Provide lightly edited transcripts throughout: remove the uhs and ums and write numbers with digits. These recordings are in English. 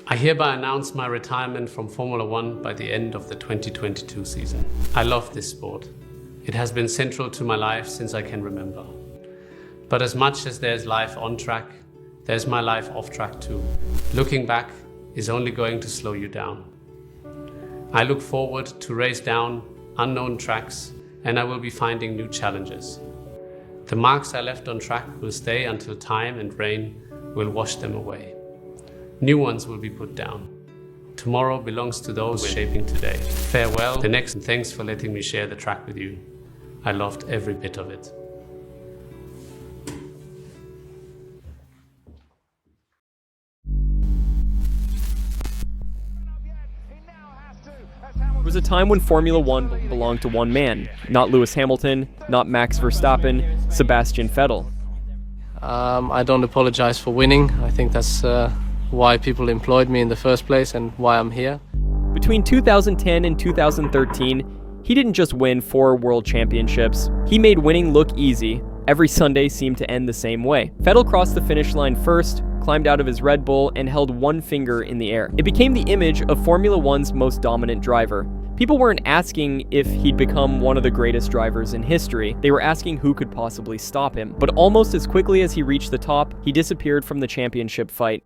I hereby announce my retirement from Formula One by the end of the 2022 season. I love this sport. It has been central to my life since I can remember. But as much as there's life on track, there's my life off track too. Looking back is only going to slow you down. I look forward to race down unknown tracks, and I will be finding new challenges. The marks I left on track will stay until time and rain will wash them away. New ones will be put down. Tomorrow belongs to those shaping today. Farewell, the next, and thanks for letting me share the track with you. I loved every bit of it. There was a time when Formula One belonged to one man. Not Lewis Hamilton, not Max Verstappen, Sebastian Vettel. I don't apologize for winning. I think that's why people employed me in the first place and why I'm here. Between 2010 and 2013, he didn't just win 4 world championships. He made winning look easy. Every Sunday seemed to end the same way. Vettel crossed the finish line first, climbed out of his Red Bull, and held one finger in the air. It became the image of Formula One's most dominant driver. People weren't asking if he'd become one of the greatest drivers in history. They were asking who could possibly stop him. But almost as quickly as he reached the top, he disappeared from the championship fight.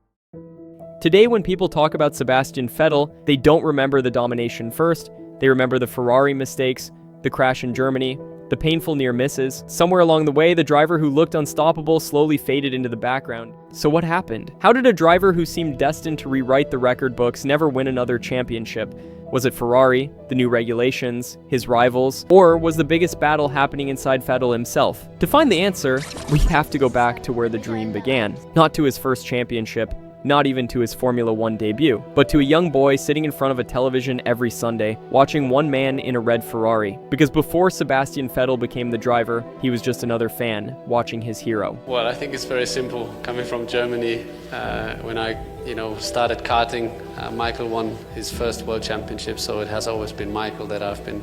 Today, when people talk about Sebastian Vettel, they don't remember the domination first. They remember the Ferrari mistakes, the crash in Germany, the painful near misses. Somewhere along the way, the driver who looked unstoppable slowly faded into the background. So what happened? How did a driver who seemed destined to rewrite the record books never win another championship? Was it Ferrari, the new regulations, his rivals, or was the biggest battle happening inside Vettel himself? To find the answer, we have to go back to where the dream began. Not to his first championship, not even to his Formula One debut, but to a young boy sitting in front of a television every Sunday, watching one man in a red Ferrari. Because before Sebastian Vettel became the driver, he was just another fan, watching his hero. Well, I think it's very simple. Coming from Germany, when I started karting, Michael won his first world championship, so it has always been Michael that I've been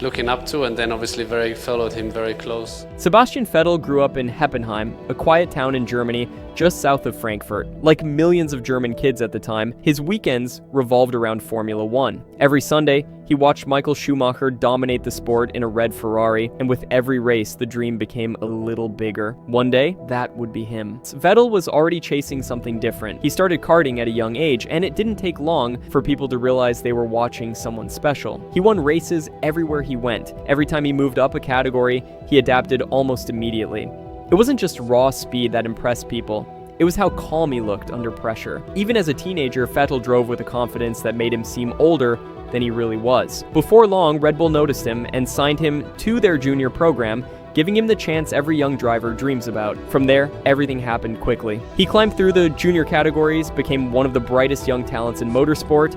looking up to, and then obviously followed him very close. Sebastian Vettel grew up in Heppenheim, a quiet town in Germany just south of Frankfurt. Like millions of German kids at the time, his weekends revolved around Formula One. Every Sunday, he watched Michael Schumacher dominate the sport in a red Ferrari, and with every race, the dream became a little bigger. One day, that would be him. Vettel was already chasing something different. He started karting at a young age, and it didn't take long for people to realize they were watching someone special. He won races everywhere he went. Every time he moved up a category, he adapted almost immediately. It wasn't just raw speed that impressed people. It was how calm he looked under pressure. Even as a teenager, Vettel drove with a confidence that made him seem older than he really was. Before long, Red Bull noticed him and signed him to their junior program, giving him the chance every young driver dreams about. From there, everything happened quickly. He climbed through the junior categories, became one of the brightest young talents in motorsport,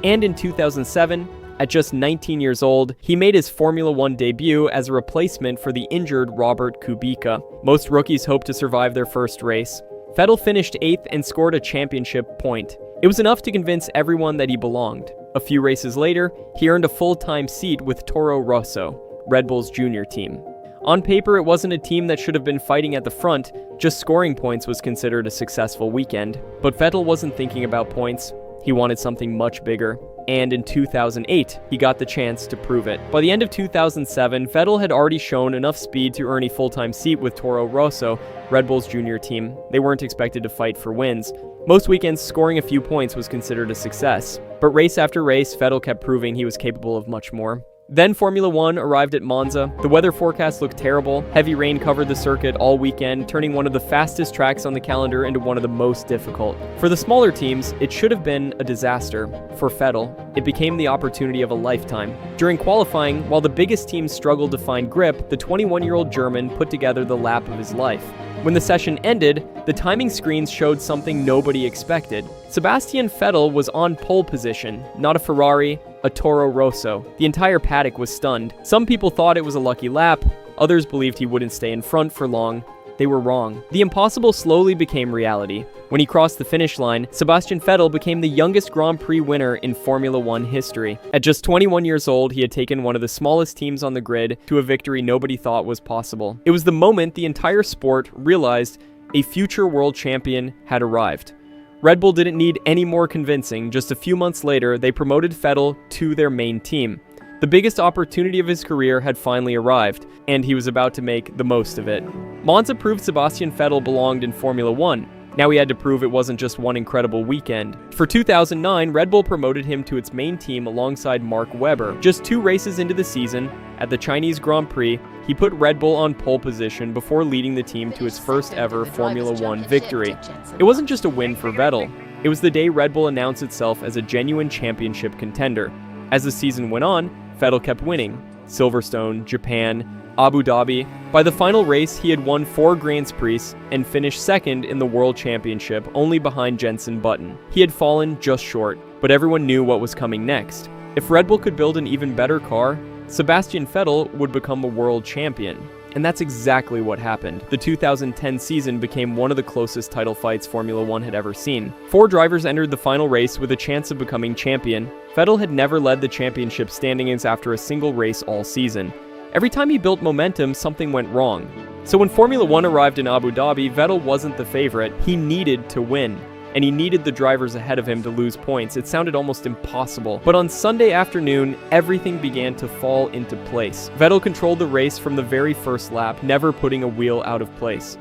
and in 2007, at just 19 years old, he made his Formula One debut as a replacement for the injured Robert Kubica. Most rookies hope to survive their first race. Vettel finished 8th and scored a championship point. It was enough to convince everyone that he belonged. A few races later, he earned a full-time seat with Toro Rosso, Red Bull's junior team. On paper, it wasn't a team that should have been fighting at the front. Just scoring points was considered a successful weekend. But Vettel wasn't thinking about points. He wanted something much bigger. And in 2008, he got the chance to prove it. By the end of 2007, Vettel had already shown enough speed to earn a full-time seat with Toro Rosso, Red Bull's junior team. They weren't expected to fight for wins. Most weekends, scoring a few points was considered a success. But race after race, Vettel kept proving he was capable of much more. Then Formula One arrived at Monza. The weather forecast looked terrible. Heavy rain covered the circuit all weekend, turning one of the fastest tracks on the calendar into one of the most difficult. For the smaller teams, it should have been a disaster. For Vettel, it became the opportunity of a lifetime. During qualifying, while the biggest teams struggled to find grip, the 21-year-old German put together the lap of his life. When the session ended, the timing screens showed something nobody expected. Sebastian Vettel was on pole position, not a Ferrari, a Toro Rosso. The entire paddock was stunned. Some people thought it was a lucky lap, others believed he wouldn't stay in front for long. They were wrong. The impossible slowly became reality. When he crossed the finish line, Sebastian Vettel became the youngest Grand Prix winner in Formula One history. At just 21 years old, he had taken one of the smallest teams on the grid to a victory nobody thought was possible. It was the moment the entire sport realized a future world champion had arrived. Red Bull didn't need any more convincing. Just a few months later, they promoted Vettel to their main team. The biggest opportunity of his career had finally arrived, and he was about to make the most of it. Monza proved Sebastian Vettel belonged in Formula 1. Now he had to prove it wasn't just one incredible weekend. For 2009, Red Bull promoted him to its main team alongside Mark Webber. Just 2 races into the season, at the Chinese Grand Prix, he put Red Bull on pole position before leading the team to its first ever Formula 1 victory. It wasn't just a win for Vettel. It was the day Red Bull announced itself as a genuine championship contender. As the season went on, Vettel kept winning. Silverstone, Japan, Abu Dhabi. By the final race, he had won 4 Grand Prix and finished second in the World Championship, only behind Jenson Button. He had fallen just short, but everyone knew what was coming next. If Red Bull could build an even better car, Sebastian Vettel would become a world champion. And that's exactly what happened. The 2010 season became one of the closest title fights Formula 1 had ever seen. 4 drivers entered the final race with a chance of becoming champion. Vettel had never led the championship standings after a single race all season. Every time he built momentum, something went wrong. So when Formula 1 arrived in Abu Dhabi, Vettel wasn't the favorite. He needed to win. And he needed the drivers ahead of him to lose points. It sounded almost impossible. But on Sunday afternoon, everything began to fall into place. Vettel controlled the race from the very first lap, never putting a wheel out of place.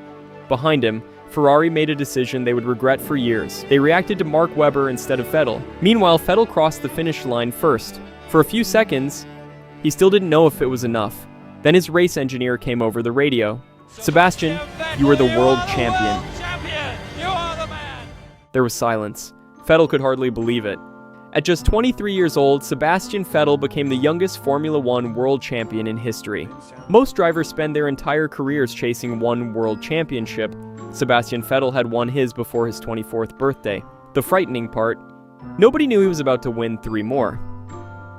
Behind him, Ferrari made a decision they would regret for years. They reacted to Mark Webber instead of Vettel. Meanwhile, Vettel crossed the finish line first. For a few seconds, he still didn't know if it was enough. Then his race engineer came over the radio. "Sebastian, you are the world champion." There was silence. Vettel could hardly believe it. At just 23 years old, Sebastian Vettel became the youngest Formula 1 world champion in history. Most drivers spend their entire careers chasing one world championship. Sebastian Vettel had won his before his 24th birthday. The frightening part, nobody knew he was about to win 3 more.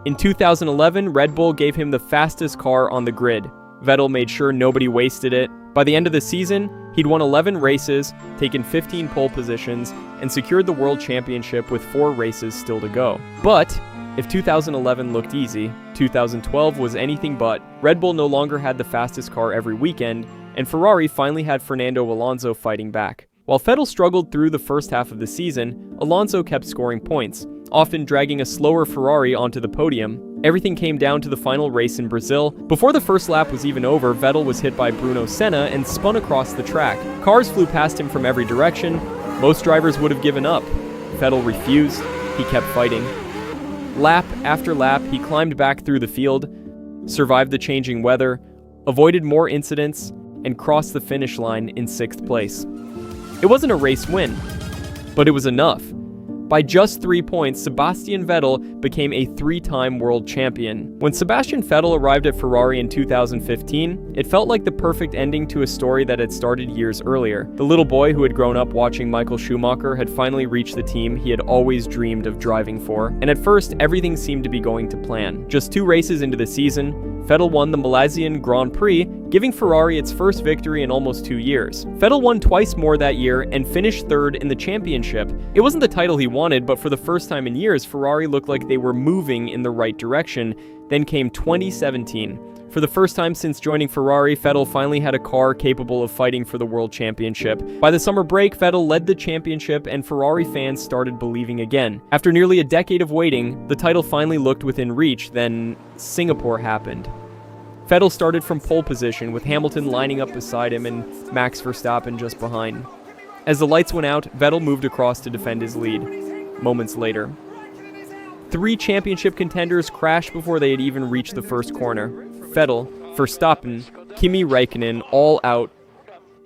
In 2011, Red Bull gave him the fastest car on the grid. Vettel made sure nobody wasted it. By the end of the season, he'd won 11 races, taken 15 pole positions, and secured the World Championship with 4 races still to go. But if 2011 looked easy, 2012 was anything but. Red Bull no longer had the fastest car every weekend, and Ferrari finally had Fernando Alonso fighting back. While Vettel struggled through the first half of the season, Alonso kept scoring points, often dragging a slower Ferrari onto the podium. Everything came down to the final race in Brazil. Before the first lap was even over, Vettel was hit by Bruno Senna and spun across the track. Cars flew past him from every direction. Most drivers would have given up. Vettel refused. He kept fighting. Lap after lap, he climbed back through the field, survived the changing weather, avoided more incidents, and crossed the finish line in 6th place. It wasn't a race win, but it was enough. By just 3 points, Sebastian Vettel became a 3-time world champion. When Sebastian Vettel arrived at Ferrari in 2015, it felt like the perfect ending to a story that had started years earlier. The little boy who had grown up watching Michael Schumacher had finally reached the team he had always dreamed of driving for, and at first, everything seemed to be going to plan. Just 2 races into the season, Vettel won the Malaysian Grand Prix, giving Ferrari its first victory in almost 2 years. Vettel won twice more that year and finished 3rd in the championship. It wasn't the title he wanted, but for the first time in years, Ferrari looked like they were moving in the right direction. Then came 2017. For the first time since joining Ferrari, Vettel finally had a car capable of fighting for the World Championship. By the summer break, Vettel led the championship and Ferrari fans started believing again. After nearly a decade of waiting, the title finally looked within reach, then Singapore happened. Vettel started from pole position, with Hamilton lining up beside him and Max Verstappen just behind. As the lights went out, Vettel moved across to defend his lead. Moments later, 3 championship contenders crashed before they had even reached the first corner. Vettel, Verstappen, Kimi Räikkönen, all out.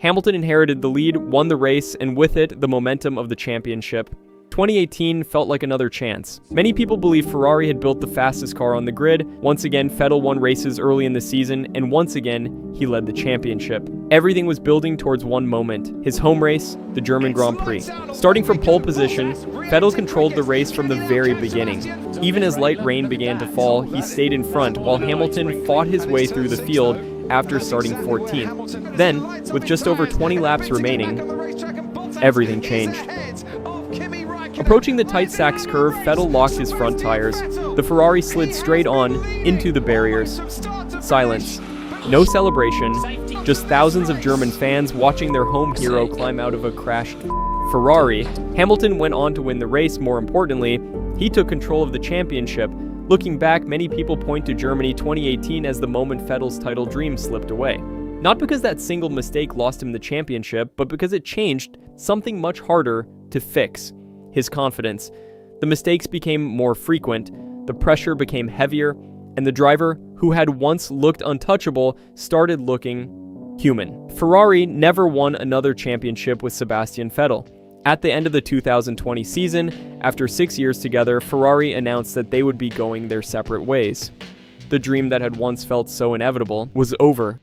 Hamilton inherited the lead, won the race, and with it, the momentum of the championship. 2018 felt like another chance. Many people believe Ferrari had built the fastest car on the grid. Once again, Vettel won races early in the season, and once again, he led the championship. Everything was building towards one moment, his home race, the German Grand Prix. Starting from pole position, Vettel controlled the race from the very beginning. Even as light rain began to fall, he stayed in front, while Hamilton fought his way through the field after starting 14th. Then, with just over 20 laps remaining, everything changed. Approaching the tight Sachs curve, Vettel locked his front tires. The Ferrari slid straight on into the barriers. Silence. No celebration. Just thousands of German fans watching their home hero climb out of a crashed Ferrari, Hamilton went on to win the race. More importantly, he took control of the championship. Looking back, many people point to Germany 2018 as the moment Vettel's title dream slipped away. Not because that single mistake lost him the championship, but because it changed something much harder to fix: his confidence. The mistakes became more frequent, the pressure became heavier, and the driver, who had once looked untouchable, started looking human. Ferrari never won another championship with Sebastian Vettel. At the end of the 2020 season, after 6 years together, Ferrari announced that they would be going their separate ways. The dream that had once felt so inevitable was over.